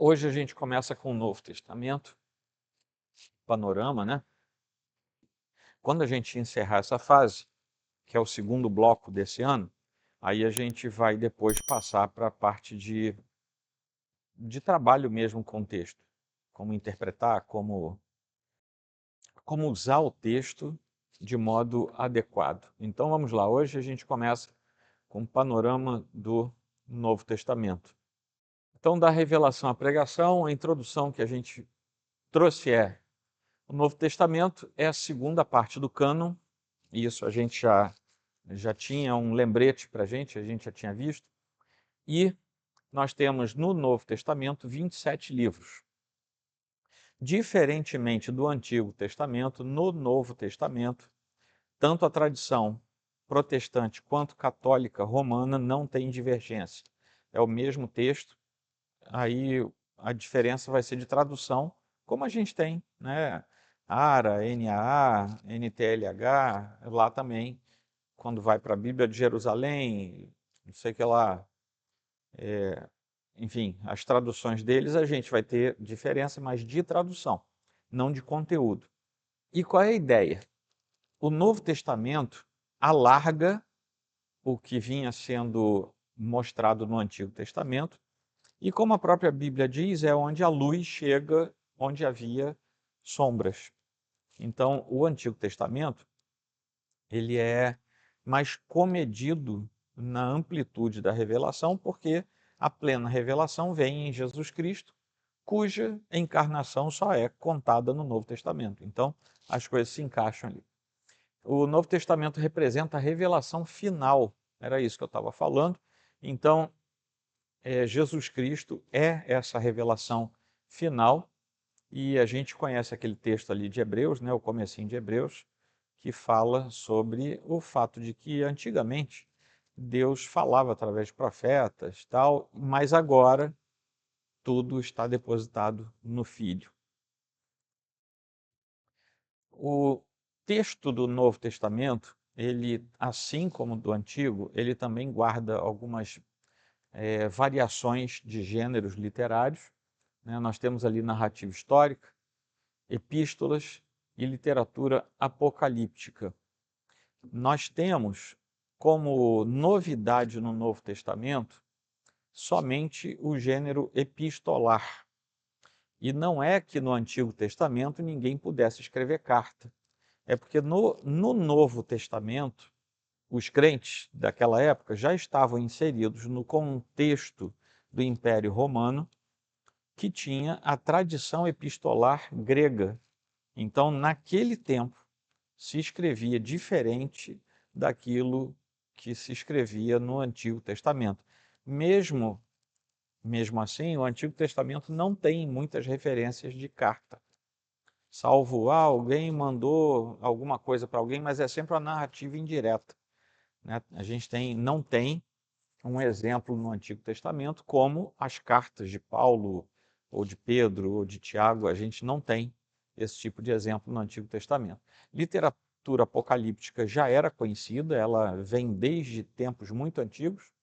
Hoje a gente começa com o Novo Testamento, panorama, né? Quando a gente encerrar essa fase, que é o segundo bloco desse ano, aí a gente vai depois passar para a parte de trabalho mesmo com o texto. Como interpretar, como usar o texto de modo adequado. Então vamos lá, hoje a gente começa com o panorama do Novo Testamento. Então, da revelação à pregação, a introdução que a gente trouxe é: o Novo Testamento é a segunda parte do cânon, e isso a gente já tinha um lembrete para a gente já tinha visto, e nós temos no Novo Testamento 27 livros. Diferentemente do Antigo Testamento, no Novo Testamento, tanto a tradição protestante quanto católica romana não tem divergência. É o mesmo texto, aí a diferença vai ser de tradução, como a gente tem, né? ARA, NAA, NTLH, lá também, quando vai para a Bíblia de Jerusalém, não sei o que lá, enfim, as traduções deles a gente vai ter diferença, mas de tradução, não de conteúdo. E qual é a ideia? O Novo Testamento alarga o que vinha sendo mostrado no Antigo Testamento, e como a própria Bíblia diz, é onde a luz chega, onde havia sombras. Então, o Antigo Testamento, ele é mais comedido na amplitude da revelação, porque a plena revelação vem em Jesus Cristo, cuja encarnação só é contada no Novo Testamento. Então, as coisas se encaixam ali. O Novo Testamento representa a revelação final, era isso que eu estava falando. Então, Jesus Cristo é essa revelação final, e a gente conhece aquele texto ali de Hebreus, né, o comecinho de Hebreus, que fala sobre o fato de que antigamente Deus falava através de profetas, tal, mas agora tudo está depositado no Filho. O texto do Novo Testamento, ele, assim como do Antigo, ele também guarda algumas variações de gêneros literários, né? Nós temos ali narrativa histórica, epístolas e literatura apocalíptica. Nós temos como novidade no Novo Testamento somente o gênero epistolar. E não é que no Antigo Testamento ninguém pudesse escrever carta. É porque no Novo Testamento, os crentes daquela época já estavam inseridos no contexto do Império Romano, que tinha a tradição epistolar grega. Então, naquele tempo, se escrevia diferente daquilo que se escrevia no Antigo Testamento. Mesmo assim, o Antigo Testamento não tem muitas referências de carta. Salvo alguém mandou alguma coisa para alguém, mas é sempre uma narrativa indireta, né? A gente não tem um exemplo no Antigo Testamento como as cartas de Paulo, ou de Pedro, ou de Tiago. A gente não tem esse tipo de exemplo no Antigo Testamento. Literatura apocalíptica já era conhecida, ela vem desde tempos muito antigos,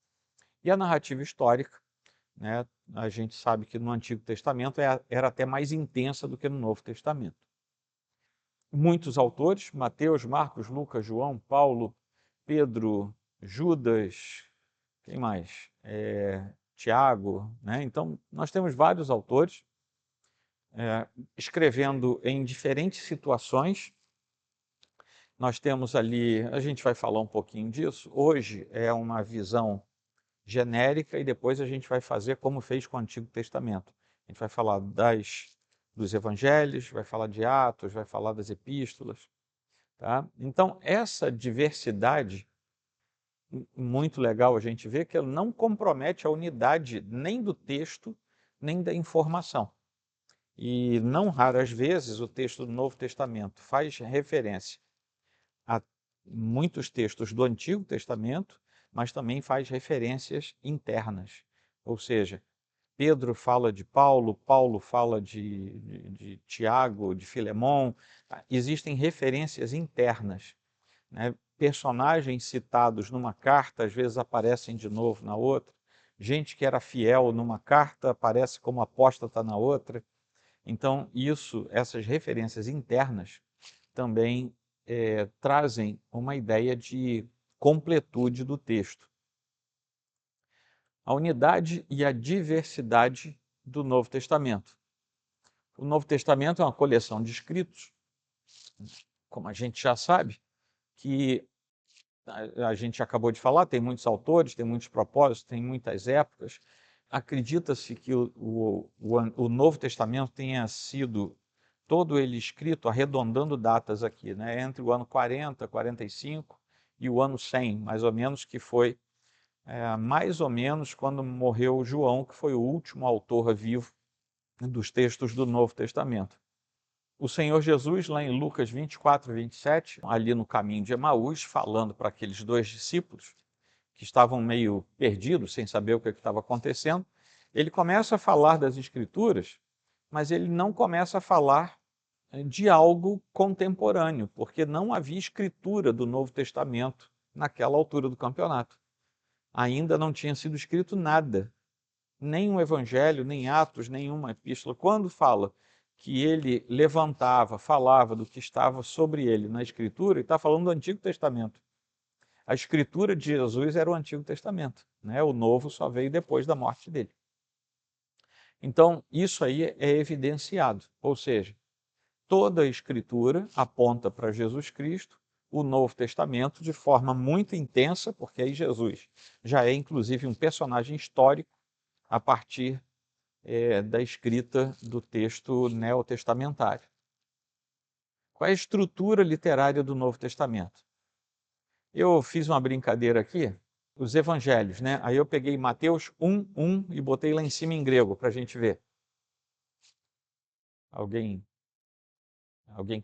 e a narrativa histórica, né, a gente sabe que no Antigo Testamento era até mais intensa do que no Novo Testamento. Muitos autores, Mateus, Marcos, Lucas, João, Paulo, Pedro, Judas, quem mais? Tiago, né? Então, nós temos vários autores escrevendo em diferentes situações. Nós temos ali, a gente vai falar um pouquinho disso, hoje é uma visão genérica, e depois a gente vai fazer como fez com o Antigo Testamento. A gente vai falar dos evangelhos, vai falar de Atos, vai falar das epístolas. Tá? Então, essa diversidade, muito legal a gente ver que ela não compromete a unidade nem do texto, nem da informação. E não raras vezes o texto do Novo Testamento faz referência a muitos textos do Antigo Testamento, mas também faz referências internas. Ou seja, Pedro fala de Paulo, Paulo fala de Tiago, de Filemão. Existem referências internas, né? Personagens citados numa carta, às vezes aparecem de novo na outra. gente que era fiel numa carta aparece como apóstata na outra. Então, essas referências internas também trazem uma ideia de completude do texto. A unidade e a diversidade do Novo Testamento. O Novo Testamento é uma coleção de escritos, como a gente já sabe, que a gente acabou de falar, tem muitos autores, tem muitos propósitos, tem muitas épocas. Acredita-se que o Novo Testamento tenha sido todo ele escrito, arredondando datas aqui, né, entre o ano 40, 45 e o ano 100, mais ou menos, que foi mais ou menos quando morreu João, que foi o último autor vivo dos textos do Novo Testamento. O Senhor Jesus, lá em Lucas 24, 27, ali no caminho de Emaús, falando para aqueles 2 discípulos que estavam meio perdidos, sem saber o que estava acontecendo, ele começa a falar das Escrituras, mas ele não começa a falar de algo contemporâneo, porque não havia escritura do Novo Testamento naquela altura do campeonato. Ainda não tinha sido escrito nada, nem um evangelho, nem Atos, nenhuma epístola. Quando fala que ele levantava, falava do que estava sobre ele na Escritura, ele está falando do Antigo Testamento. A Escritura de Jesus era o Antigo Testamento, né? O Novo só veio depois da morte dele. Então, isso aí é evidenciado, ou seja, toda a Escritura aponta para Jesus Cristo, o Novo Testamento, de forma muito intensa, porque aí Jesus já é inclusive um personagem histórico a partir da escrita do texto neotestamentário. Qual é a estrutura literária do Novo Testamento? Eu fiz uma brincadeira aqui, os evangelhos, né? Aí eu peguei Mateus 1:1 e botei lá em cima em grego para a gente ver. Alguém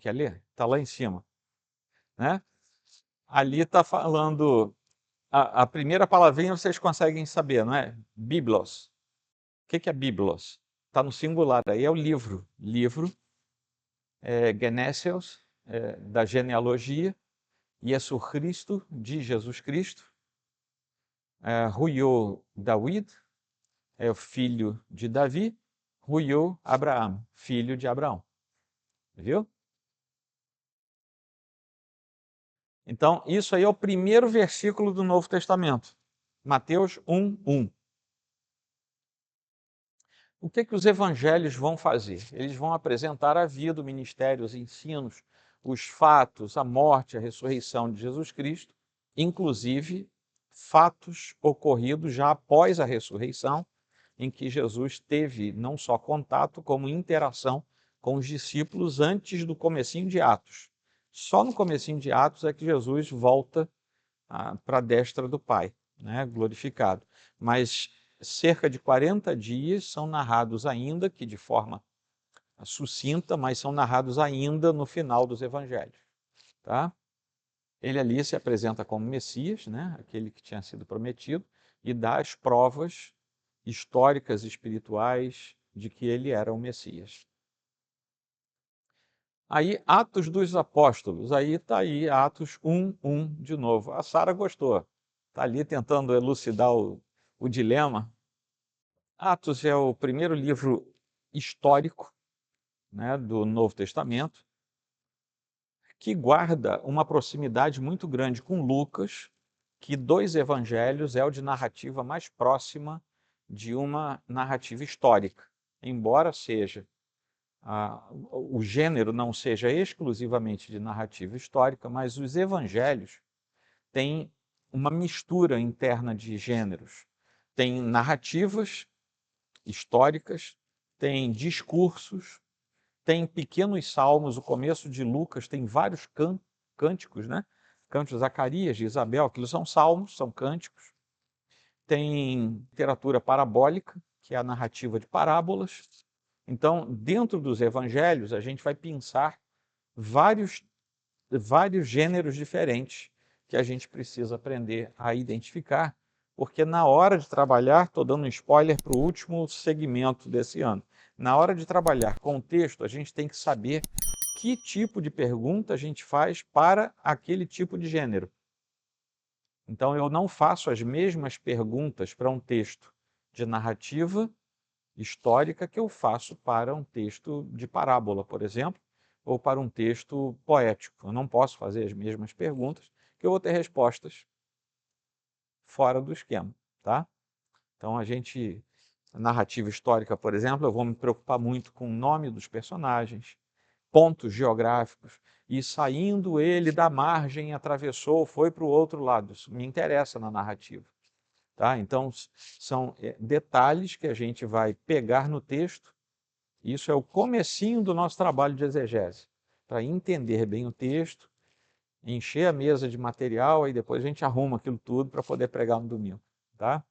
quer ler? Está lá em cima, né? Ali está falando, a primeira palavrinha vocês conseguem saber, não é? Biblos. O que é biblos? Está no singular, aí é o livro. Livro, Genéseos, da genealogia, Jesus Cristo, de Jesus Cristo, Ruiô David, é o filho de Davi, Ruiô Abraão, filho de Abraão. Viu? Então, isso aí é o primeiro versículo do Novo Testamento. Mateus 1:1. O que os evangelhos vão fazer? Eles vão apresentar a vida, o ministério, os ensinos, os fatos, a morte, a ressurreição de Jesus Cristo, inclusive fatos ocorridos já após a ressurreição, em que Jesus teve não só contato, como interação com os discípulos antes do comecinho de Atos. Só no comecinho de Atos é que Jesus volta para a destra do Pai, né, glorificado. Mas cerca de 40 dias são narrados ainda, que de forma sucinta, mas são narrados ainda no final dos evangelhos. Tá? Ele ali se apresenta como Messias, né, aquele que tinha sido prometido, e dá as provas históricas e espirituais de que ele era o Messias. Aí, Atos dos Apóstolos, aí está aí, Atos 1:1 de novo. A Sara gostou, está ali tentando elucidar o dilema. Atos é o primeiro livro histórico, né, do Novo Testamento, que guarda uma proximidade muito grande com Lucas, que 2 evangelhos é o de narrativa mais próxima de uma narrativa histórica, embora seja o gênero não seja exclusivamente de narrativa histórica, mas os evangelhos têm uma mistura interna de gêneros. Tem narrativas históricas, tem discursos, tem pequenos salmos. O começo de Lucas tem vários cânticos, né? Cânticos de Zacarias, de Isabel, aquilo são salmos, são cânticos. Tem literatura parabólica, que é a narrativa de parábolas. Então, dentro dos evangelhos, a gente vai pensar vários gêneros diferentes que a gente precisa aprender a identificar, porque na hora de trabalhar, estou dando um spoiler para o último segmento desse ano, na hora de trabalhar com o texto, a gente tem que saber que tipo de pergunta a gente faz para aquele tipo de gênero. Então, eu não faço as mesmas perguntas para um texto de narrativa histórica que eu faço para um texto de parábola, por exemplo, ou para um texto poético. Eu não posso fazer as mesmas perguntas, que eu vou ter respostas fora do esquema, tá? Então, a narrativa histórica, por exemplo, eu vou me preocupar muito com o nome dos personagens, pontos geográficos, e saindo ele da margem, atravessou, foi para o outro lado. Isso me interessa na narrativa. Tá? Então, são detalhes que a gente vai pegar no texto. Isso é o comecinho do nosso trabalho de exegese, para entender bem o texto, encher a mesa de material, aí depois a gente arruma aquilo tudo para poder pregar no domingo. Tá?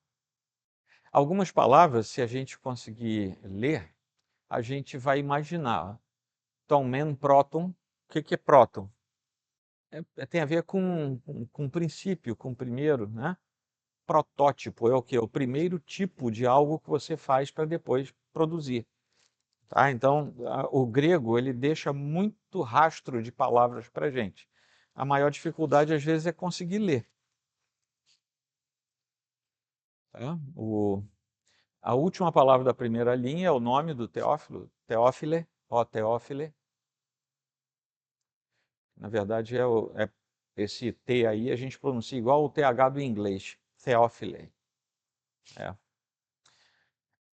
Algumas palavras, se a gente conseguir ler, a gente vai imaginar. Tomen proton, o que é próton? Tem a ver com princípio, com primeiro, né? Protótipo é o que? É o primeiro tipo de algo que você faz para depois produzir. Tá? Então, o grego ele deixa muito rastro de palavras para a gente. A maior dificuldade, às vezes, é conseguir ler. Tá? A última palavra da primeira linha é o nome do Teófilo, Teófile, ó Teófile. Na verdade, esse T aí a gente pronuncia igual o TH do inglês, Theophile.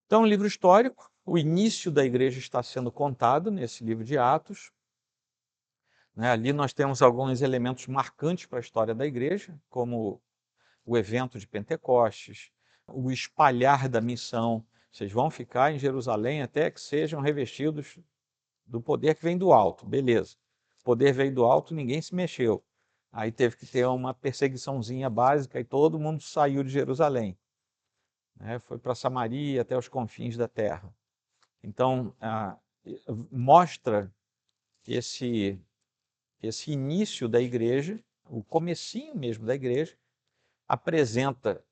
Então, livro histórico, o início da igreja está sendo contado nesse livro de Atos. Ali nós temos alguns elementos marcantes para a história da igreja, como o evento de Pentecostes, o espalhar da missão. Vocês vão ficar em Jerusalém até que sejam revestidos do poder que vem do alto. Beleza. O poder veio do alto, ninguém se mexeu. Aí teve que ter uma perseguiçãozinha básica e todo mundo saiu de Jerusalém. Foi para Samaria até os confins da terra. Então, mostra esse início da igreja, o comecinho mesmo da igreja, apresenta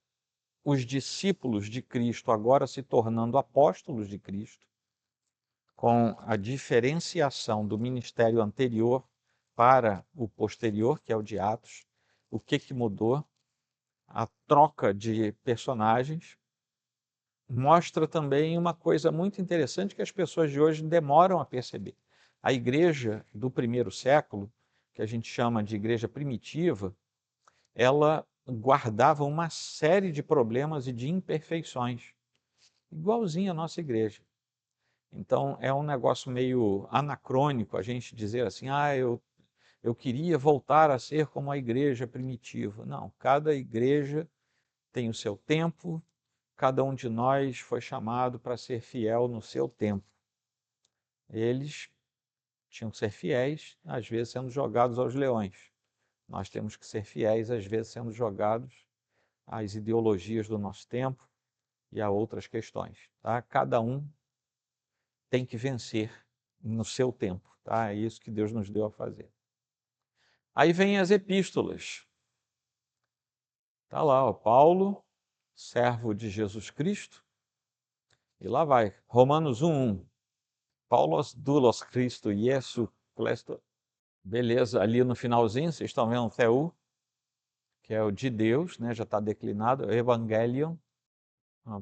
os discípulos de Cristo agora se tornando apóstolos de Cristo, com a diferenciação do ministério anterior para o posterior, que é o de Atos. O que mudou? A troca de personagens. Mostra também uma coisa muito interessante que as pessoas de hoje demoram a perceber. A igreja do primeiro século, que a gente chama de igreja primitiva, ela guardava uma série de problemas e de imperfeições, igualzinho à nossa igreja. Então, é um negócio meio anacrônico a gente dizer assim, eu queria voltar a ser como a igreja primitiva. Não, cada igreja tem o seu tempo, cada um de nós foi chamado para ser fiel no seu tempo. Eles tinham que ser fiéis, às vezes sendo jogados aos leões. Nós temos que ser fiéis, às vezes sendo jogados às ideologias do nosso tempo e a outras questões. Tá? Cada um tem que vencer no seu tempo. Tá? É isso que Deus nos deu a fazer. Aí vem as epístolas. Está lá, ó, Paulo, servo de Jesus Cristo, e lá vai, Romanos 1:1. Paulos doulos Cristo Iesu Klesto. Beleza, ali no finalzinho, vocês estão vendo o Theou, que é o de Deus, né? Já está declinado, Evangelion.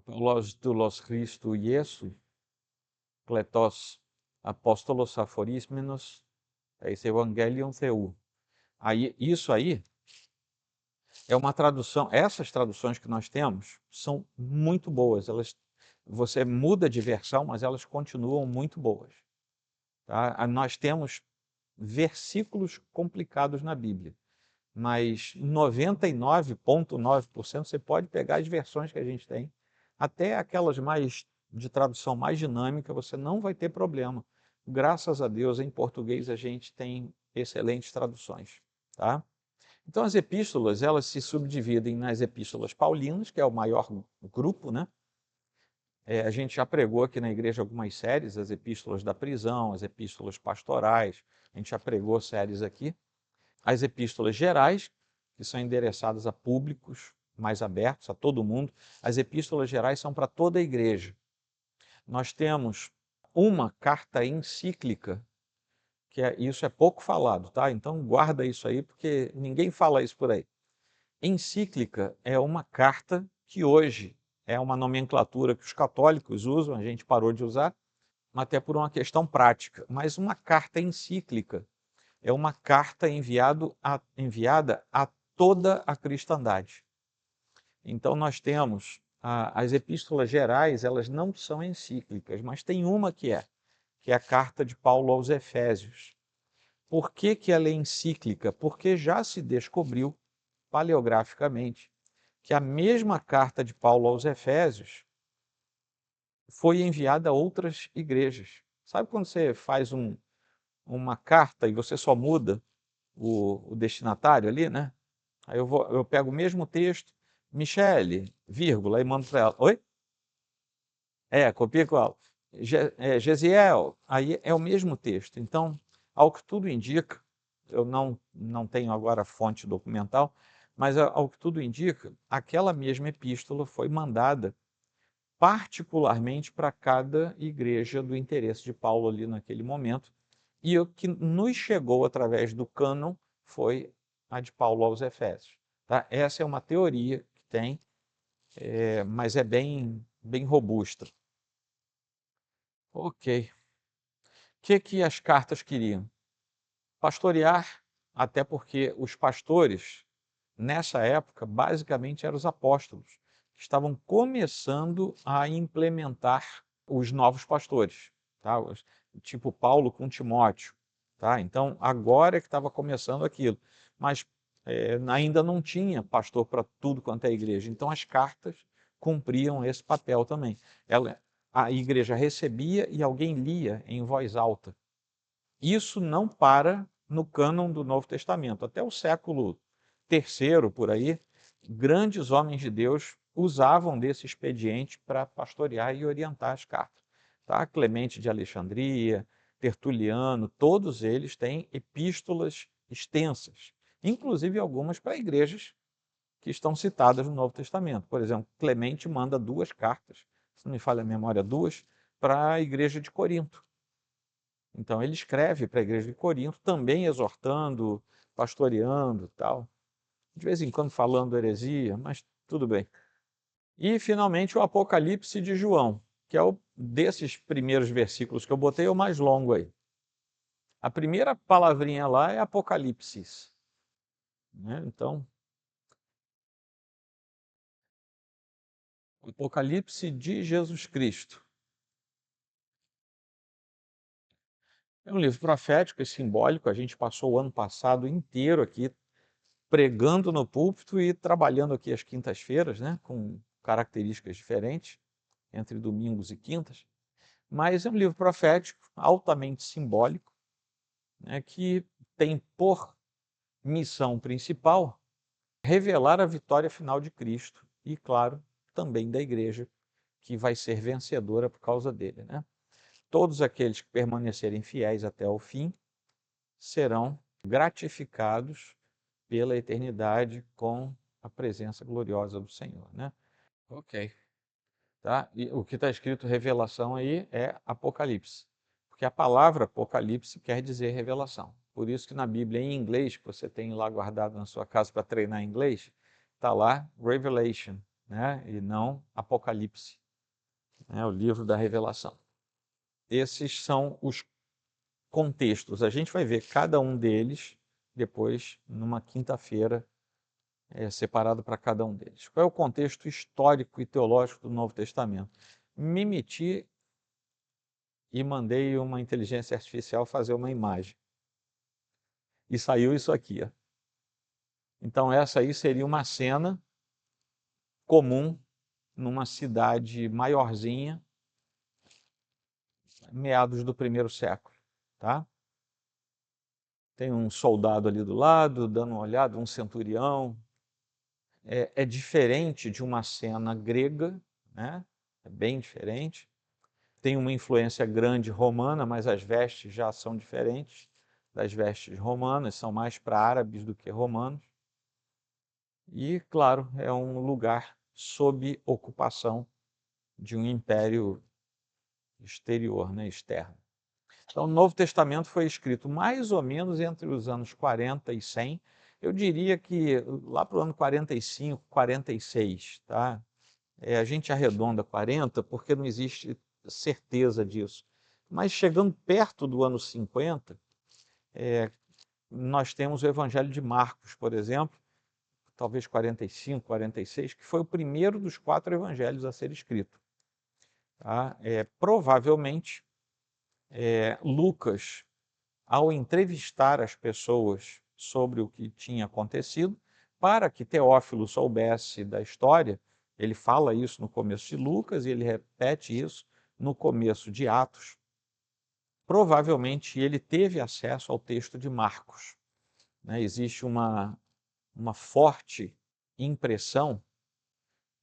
Paulos doulos Cristo Iesu Kletos Apóstolos Aforismenos, é esse Evangelion Theou. Isso aí é uma tradução, essas traduções que nós temos são muito boas, você muda de versão, mas elas continuam muito boas. Tá? Nós temos versículos complicados na Bíblia, mas 99,9% você pode pegar as versões que a gente tem, até aquelas mais de tradução mais dinâmica, você não vai ter problema. Graças a Deus, em português a gente tem excelentes traduções. Tá? Então as epístolas, elas se subdividem nas epístolas paulinas, que é o maior grupo, né? A gente já pregou aqui na igreja algumas séries, as epístolas da prisão, as epístolas pastorais, a gente já pregou séries aqui. As epístolas gerais, que são endereçadas a públicos mais abertos, a todo mundo. As epístolas gerais são para toda a igreja. Nós temos uma carta encíclica, isso é pouco falado, tá? Então guarda isso aí, porque ninguém fala isso por aí. Encíclica é uma carta que hoje é uma nomenclatura que os católicos usam, a gente parou de usar, até por uma questão prática. Mas uma carta encíclica é uma carta enviada a toda a cristandade. Então nós temos as epístolas gerais, elas não são encíclicas, mas tem uma que é a carta de Paulo aos Efésios. Por que que ela é encíclica? Porque já se descobriu, paleograficamente, que a mesma carta de Paulo aos Efésios foi enviada a outras igrejas. Sabe quando você faz uma carta e você só muda o destinatário ali, né? Aí eu pego o mesmo texto, Michele, vírgula, e mando para ela. Oi? Copia igual. Gesiel, aí é o mesmo texto. Então, ao que tudo indica, eu não tenho agora a fonte documental, mas ao que tudo indica, aquela mesma epístola foi mandada particularmente para cada igreja do interesse de Paulo ali naquele momento, e o que nos chegou através do cânon foi a de Paulo aos Efésios. Tá? Essa é uma teoria que tem, mas é bem robusta. Ok. O que as cartas queriam? Pastorear, até porque os pastores, nessa época, basicamente eram os apóstolos, que estavam começando a implementar os novos pastores, tá? Tipo Paulo com Timóteo. Tá? Então, agora é que estava começando aquilo. Mas ainda não tinha pastor para tudo quanto é igreja. Então, as cartas cumpriam esse papel também. A igreja recebia e alguém lia em voz alta. Isso não para no cânon do Novo Testamento. Até o século III, por aí, grandes homens de Deus usavam desse expediente para pastorear e orientar as cartas. Tá? Clemente de Alexandria, Tertuliano, todos eles têm epístolas extensas, inclusive algumas para igrejas que estão citadas no Novo Testamento. Por exemplo, Clemente manda 2 cartas, se não me falha a memória, 2, para a igreja de Corinto. Então ele escreve para a igreja de Corinto, também exortando, pastoreando, tal. De vez em quando falando heresia, mas tudo bem. E finalmente o Apocalipse de João, que é desses primeiros versículos que eu botei, é o mais longo aí. A primeira palavrinha lá é Apocalipsis, né? Então, Apocalipse de Jesus Cristo. É um livro profético e simbólico. A gente passou o ano passado inteiro aqui pregando no púlpito e trabalhando aqui às quintas-feiras, né, com características diferentes, entre domingos e quintas. Mas é um livro profético, altamente simbólico, né, que tem por missão principal revelar a vitória final de Cristo e, claro, também da igreja, que vai ser vencedora por causa dele, né? Todos aqueles que permanecerem fiéis até o fim serão gratificados pela eternidade com a presença gloriosa do Senhor, né? Ok. Tá? E o que está escrito revelação aí é Apocalipse, porque a palavra Apocalipse quer dizer revelação. Por isso que na Bíblia em inglês, que você tem lá guardado na sua casa para treinar inglês, está lá Revelation, né? E não Apocalipse, né? O livro da revelação. Esses são os contextos. A gente vai ver cada um deles depois, numa quinta-feira, separado para cada um deles. Qual é o contexto histórico e teológico do Novo Testamento? Me meti e mandei uma inteligência artificial fazer uma imagem. E saiu isso aqui. Ó. Então, essa aí seria uma cena comum numa cidade maiorzinha, meados do primeiro século. Tá? Tem um soldado ali do lado, dando uma olhada, um centurião. É diferente de uma cena grega, né? É bem diferente. Tem uma influência grande romana, mas as vestes já são diferentes das vestes romanas, são mais para árabes do que romanos. E, claro, é um lugar sob ocupação de um império exterior, né, externo. Então, o Novo Testamento foi escrito mais ou menos entre os anos 40 e 100. Eu diria que lá para o ano 45, 46, tá? a gente arredonda 40 porque não existe certeza disso. Mas chegando perto do ano 50, nós temos o Evangelho de Marcos, por exemplo, talvez 45, 46, que foi o primeiro dos 4 evangelhos a ser escrito. Tá? Provavelmente, Lucas, ao entrevistar as pessoas sobre o que tinha acontecido, para que Teófilo soubesse da história, ele fala isso no começo de Lucas e ele repete isso no começo de Atos. Provavelmente ele teve acesso ao texto de Marcos. Existe uma forte impressão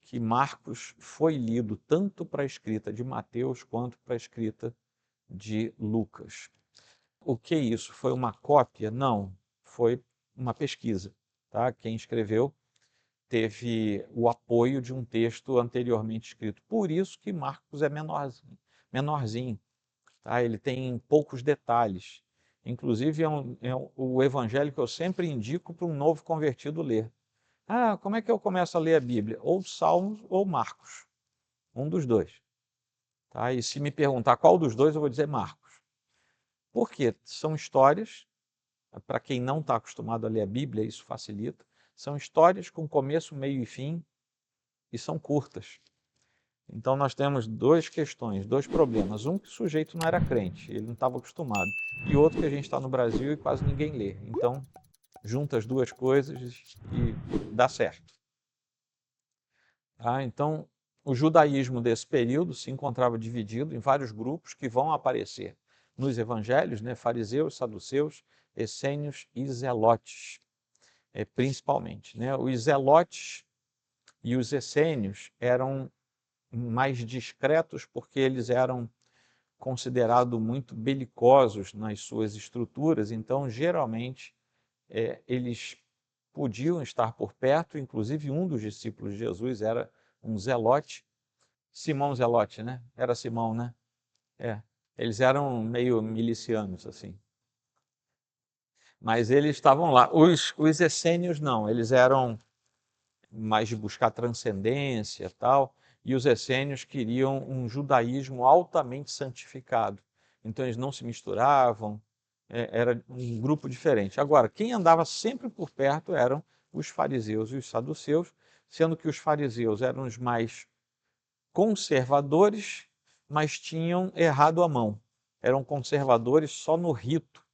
que Marcos foi lido tanto para a escrita de Mateus quanto para a escrita de Lucas. O que é isso? Foi uma cópia? Não, foi uma pesquisa. Tá? Quem escreveu teve o apoio de um texto anteriormente escrito. Por isso que Marcos é menorzinho. Tá? Ele tem poucos detalhes. Inclusive, o evangelho que eu sempre indico para um novo convertido ler. Como é que eu começo a ler a Bíblia? Ou Salmos ou Marcos. Um dos dois. Tá? E se me perguntar qual dos dois, eu vou dizer Marcos. Por quê? São histórias, para quem não está acostumado a ler a Bíblia, isso facilita. São histórias com começo, meio e fim, e são curtas. Então nós temos 2 questões, 2 problemas. Um, que o sujeito não era crente, ele não estava acostumado. E outro, que a gente está no Brasil e quase ninguém lê. Então, junta as 2 coisas e dá certo. Tá? Então, o judaísmo desse período se encontrava dividido em vários grupos que vão aparecer nos evangelhos, fariseus, saduceus, essênios e zelotes, principalmente. Os zelotes e os essênios eram mais discretos porque eles eram considerados muito belicosos nas suas estruturas, então, geralmente, eles podiam estar por perto, inclusive um dos discípulos de Jesus era um zelote, Simão Zelote, né? Era Simão, né? Eles eram meio milicianos, assim. Mas eles estavam lá. Os essênios não, eles eram mais de buscar transcendência e tal, e os essênios queriam um judaísmo altamente santificado. Então eles não se misturavam, era um grupo diferente. Agora, quem andava sempre por perto eram os fariseus e os saduceus, sendo que os fariseus eram os mais conservadores, mas tinham errado a mão. Eram conservadores só no rito,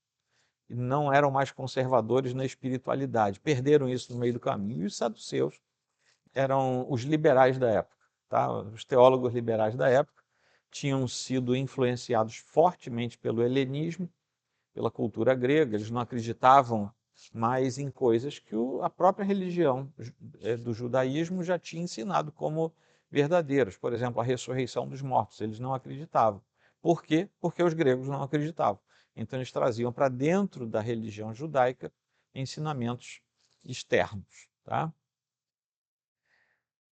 e não eram mais conservadores na espiritualidade. Perderam isso no meio do caminho. E os saduceus eram os liberais da época. Tá? Os teólogos liberais da época tinham sido influenciados fortemente pelo helenismo, pela cultura grega. Eles não acreditavam mais em coisas que a própria religião do judaísmo já tinha ensinado como verdadeiras. Por exemplo, a ressurreição dos mortos. Eles não acreditavam. Por quê? Porque os gregos não acreditavam. Então eles traziam para dentro da religião judaica ensinamentos externos. Tá?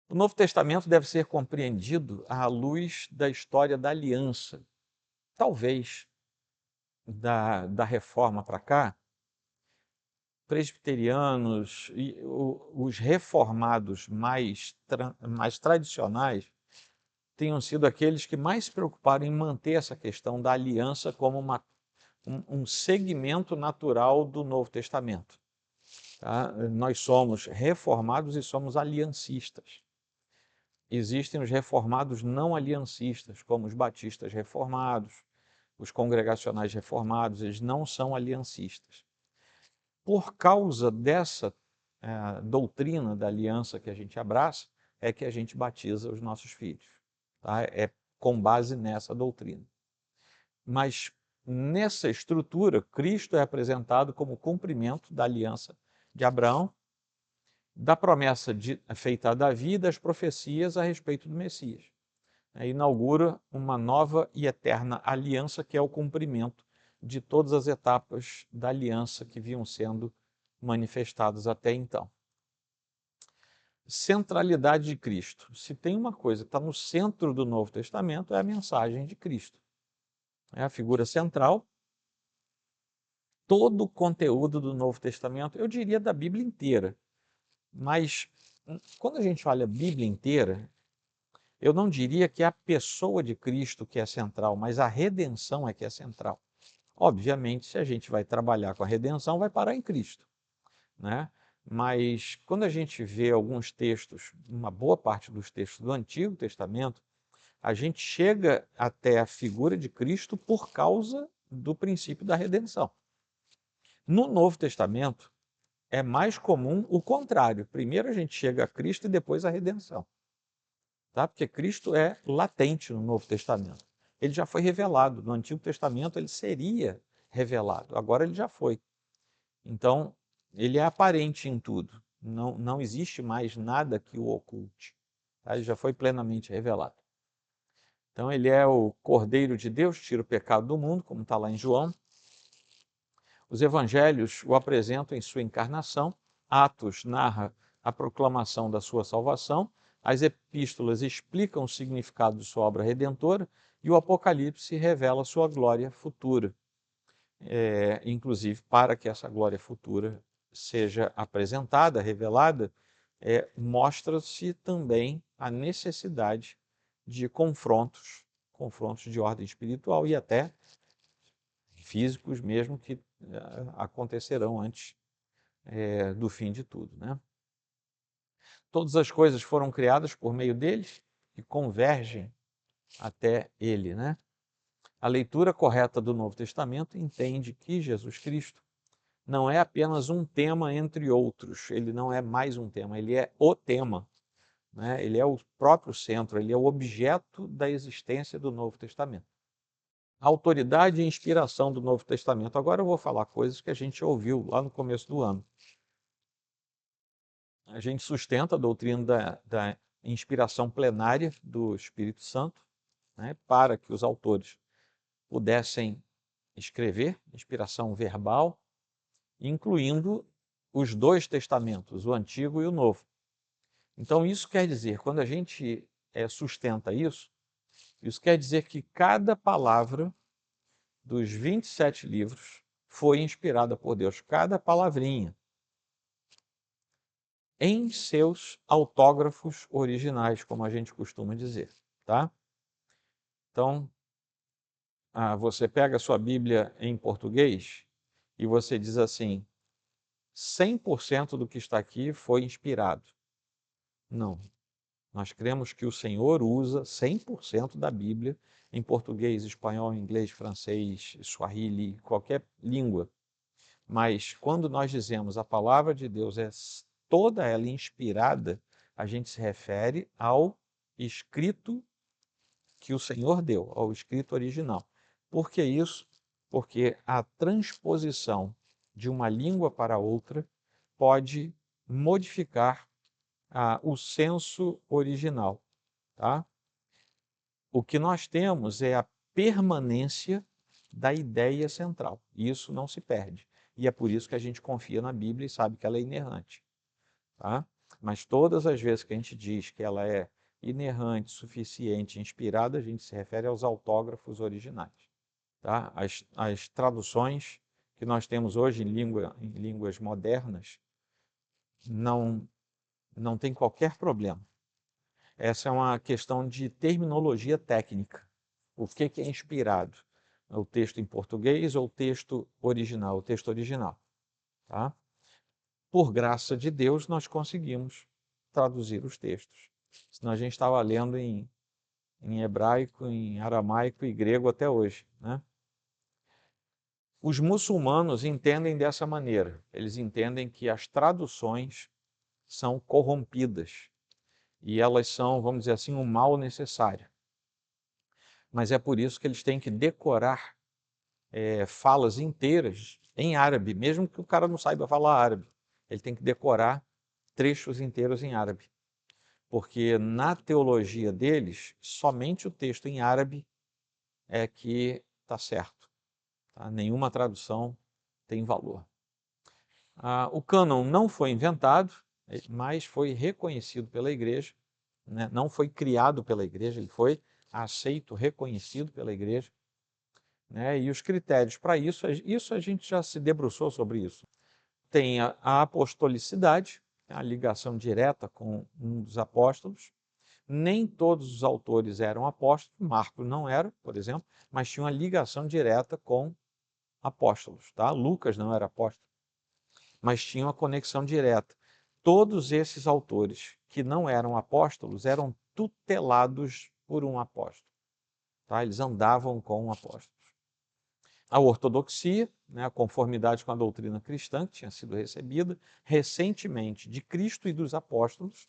O Novo Testamento deve ser compreendido à luz da história da aliança. Talvez, da Reforma para cá, presbiterianos e os reformados mais tradicionais tenham sido aqueles que mais se preocuparam em manter essa questão da aliança como um segmento natural do Novo Testamento. Tá? Nós somos reformados e somos aliancistas. Existem os reformados não aliancistas, como os batistas reformados, os congregacionais reformados, eles não são aliancistas. Por causa dessa doutrina da aliança que a gente abraça, é que a gente batiza os nossos filhos. Tá? É com base nessa doutrina. Mas nessa estrutura, Cristo é apresentado como cumprimento da aliança de Abraão, da promessa feita a Davi e das profecias a respeito do Messias. Inaugura uma nova e eterna aliança, que é o cumprimento de todas as etapas da aliança que vinham sendo manifestadas até então. Centralidade de Cristo. Se tem uma coisa que está no centro do Novo Testamento, é a mensagem de Cristo. É a figura central. Todo o conteúdo do Novo Testamento, eu diria da Bíblia inteira, mas quando a gente olha a Bíblia inteira, Eu não diria que é a pessoa de Cristo que é central, mas a redenção é que é central. Obviamente, se a gente vai trabalhar com a redenção, vai parar em Cristo, né? Mas quando a gente vê alguns textos, uma boa parte dos textos do Antigo Testamento, a gente chega até a figura de Cristo por causa do princípio da redenção. No Novo Testamento, é mais comum o contrário. Primeiro a gente chega a Cristo e depois a redenção. Tá? Porque Cristo é latente no Novo Testamento. Ele já foi revelado. No Antigo Testamento ele seria revelado. Agora ele já foi. Então, ele é aparente em tudo. Não existe mais nada que o oculte. Tá? Ele já foi plenamente revelado. Então, ele é o Cordeiro de Deus, tira o pecado do mundo, como está lá em João. Os evangelhos o apresentam em sua encarnação. Atos narra a proclamação da sua salvação. As epístolas explicam o significado de sua obra redentora. E o Apocalipse revela sua glória futura. Inclusive, para que essa glória futura seja apresentada, revelada, mostra-se também a necessidade de confrontos de ordem espiritual e até físicos mesmo, que acontecerão antes do fim de tudo, né? Todas as coisas foram criadas por meio deles e convergem até ele, né? A leitura correta do Novo Testamento entende que Jesus Cristo não é apenas um tema entre outros, ele não é mais um tema, ele é o tema, né? Ele é o próprio centro, ele é o objeto da existência do Novo Testamento. A autoridade e inspiração do Novo Testamento. Agora eu vou falar coisas que a gente ouviu lá no começo do ano. A gente sustenta a doutrina da inspiração plenária do Espírito Santo, né, para que os autores pudessem escrever, inspiração verbal, incluindo os dois testamentos, o Antigo e o Novo. Então isso quer dizer, quando a gente sustenta isso quer dizer que cada palavra dos 27 livros foi inspirada por Deus, cada palavrinha, em seus autógrafos originais, como a gente costuma dizer, tá? Então, você pega a sua Bíblia em português e você diz assim, 100% do que está aqui foi inspirado. Não. Nós cremos que o Senhor usa 100% da Bíblia em português, espanhol, inglês, francês, swahili, qualquer língua. Mas quando nós dizemos a palavra de Deus é toda ela inspirada, a gente se refere ao escrito que o Senhor deu, ao escrito original. Por que isso? Porque a transposição de uma língua para outra pode modificar o senso original. Tá? O que nós temos é a permanência da ideia central. Isso não se perde. E é por isso que a gente confia na Bíblia e sabe que ela é inerrante. Tá? Mas todas as vezes que a gente diz que ela é inerrante, suficiente, inspirada, a gente se refere aos autógrafos originais. Tá? As traduções que nós temos hoje em línguas modernas não tem qualquer problema. Essa é uma questão de terminologia técnica. O que é inspirado? O texto em português ou o texto original? O texto original. Tá? Por graça de Deus, nós conseguimos traduzir os textos. Senão a gente estava lendo em hebraico, em aramaico e grego até hoje, né? Os muçulmanos entendem dessa maneira. Eles entendem que as traduções são corrompidas e elas são, vamos dizer assim, um mal necessário. Mas é por isso que eles têm que decorar falas inteiras em árabe, mesmo que o cara não saiba falar árabe. Ele tem que decorar trechos inteiros em árabe. Porque na teologia deles, somente o texto em árabe é que está certo. Tá? Nenhuma tradução tem valor. O cânon não foi inventado, mas foi reconhecido pela igreja, né? Não foi criado pela igreja, ele foi aceito, reconhecido pela igreja, né? E os critérios para isso a gente já se debruçou sobre isso. Tem a apostolicidade, a ligação direta com um dos apóstolos, Nem todos os autores eram apóstolos, Marcos não era, por exemplo, mas tinha uma ligação direta com apóstolos, tá? Lucas não era apóstolo, mas tinha uma conexão direta. Todos esses autores que não eram apóstolos eram tutelados por um apóstolo, tá? Eles andavam com um apóstolo. A ortodoxia, né, a conformidade com a doutrina cristã, que tinha sido recebida recentemente de Cristo e dos apóstolos,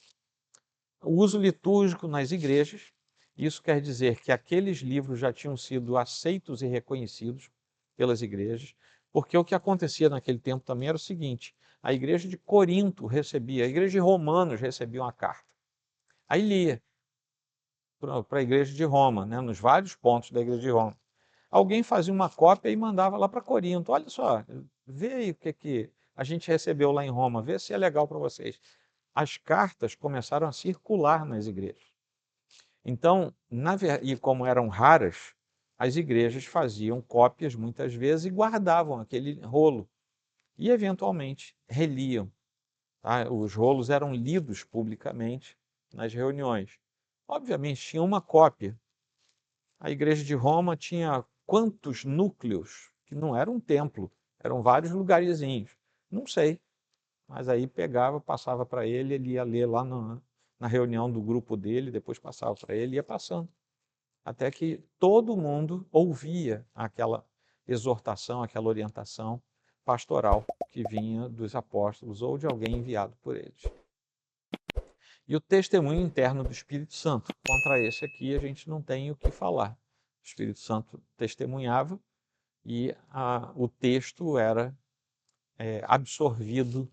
o uso litúrgico nas igrejas, isso quer dizer que aqueles livros já tinham sido aceitos e reconhecidos pelas igrejas, porque o que acontecia naquele tempo também era o seguinte: a igreja de Corinto recebia, a igreja de Romanos recebia uma carta, aí lia para a igreja de Roma, né, nos vários pontos da igreja de Roma. Alguém fazia uma cópia e mandava lá para Corinto. Olha só, vê aí o que a gente recebeu lá em Roma, vê se é legal para vocês. As cartas começaram a circular nas igrejas. Então, e como eram raras, as igrejas faziam cópias muitas vezes e guardavam aquele rolo. E, eventualmente, reliam. Tá? Os rolos eram lidos publicamente nas reuniões. Obviamente, tinha uma cópia. A igreja de Roma tinha quantos núcleos? Que não era um templo, eram vários lugarzinhos. Não sei, mas aí pegava, passava para ele ia ler lá na reunião do grupo dele, depois passava para ele e ia passando. Até que todo mundo ouvia aquela exortação, aquela orientação pastoral que vinha dos apóstolos ou de alguém enviado por eles. E o testemunho interno do Espírito Santo. Contra esse aqui a gente não tem o que falar. O Espírito Santo testemunhava e o texto era absorvido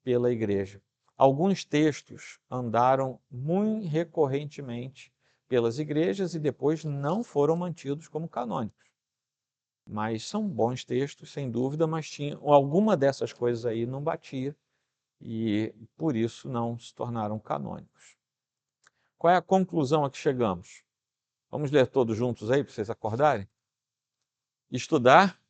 pela igreja. Alguns textos andaram muito recorrentemente pelas igrejas e depois não foram mantidos como canônicos. Mas são bons textos, sem dúvida, mas alguma dessas coisas aí não batia e por isso não se tornaram canônicos. Qual é a conclusão a que chegamos? Vamos ler todos juntos aí para vocês acordarem? Estudar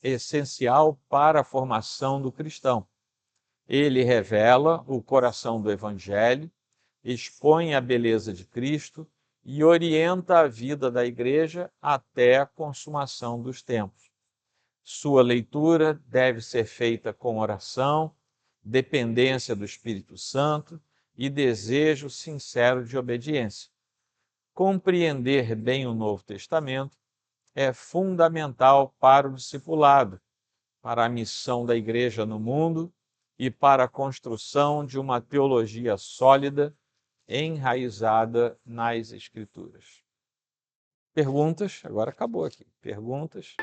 é essencial para a formação do cristão. Ele revela o coração do Evangelho, expõe a beleza de Cristo e orienta a vida da igreja até a consumação dos tempos. Sua leitura deve ser feita com oração, dependência do Espírito Santo e desejo sincero de obediência. Compreender bem o Novo Testamento é fundamental para o discipulado, para a missão da igreja no mundo e para a construção de uma teologia sólida, enraizada nas Escrituras. Perguntas? Agora acabou aqui. Perguntas?